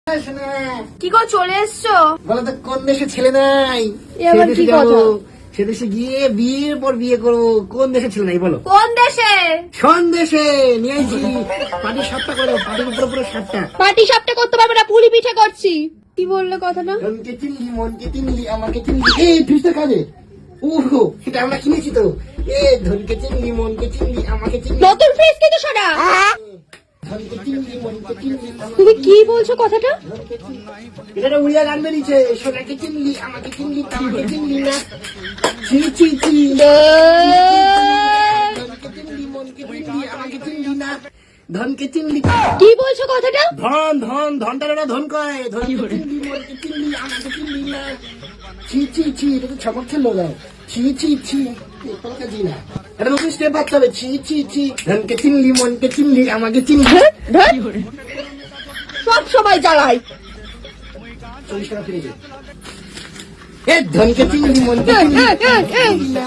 কি গো চলে এসছো? বলো তো কোন দেশে ছেলে নাই? এবার কি কথা? সে দেশে গিয়ে বিয়ের পর বিয়ে করবো। কোন দেশে ছেলে নাই বলো? কোন দেশে? সন্দেশে নিয়ে আইছি। পাটি সাপটা করে দাও, পাটির উপরে পুরো সাপটা। পাটি সাপটা করতে পারবে না, পুলি পিঠে করছি। কি বললে কথাটা? মনকে চিনলি, মনকে চিনলি, আমাকে চিনলি। এই ফিসটা কাজে। ওহো, এটা আমরা কিনেছি তো। এ ধনকে চিনলি, মনকে চিনলি, আমাকে চিনলি। নতুন ফ্রিজ কিন্তু সোনা। ধনকে চিনলি, মনকে চিনলি, তুমি কি বলছো কথাটা? এটা উড়িয়া গান বেরিয়েছে। সোনাকে চিনলি, আমাকে চিনলি, আমাকে চিনলি না। ছি ছি ছি। ধনকে চিনলি, মনকে চিনলি, আমাকে চিনলি না। ধনকে চিনলি। কি বলছো কথাটা? ধন ধন ধনটার ওরা ধন কয়। ধনকে চিনলি, মনকে চিনলি, আমাকে চিনলি না। ছি ছি ছি, এটা তো ছমক ছিল না। ছি ছি ছি, কোনো কাজই না। এটা নতুন স্টেপ ভাবতে হবে। ছি ছি ছি, ধনকে চিনলি, মনকে চিনলি, আমাকে চিনলি। সব সময় জ্বালাই। 40 টাকা ফিরে যায়। এ ধনকে চিনলি, মনকে চিনলি, আমাকে চিনলি না।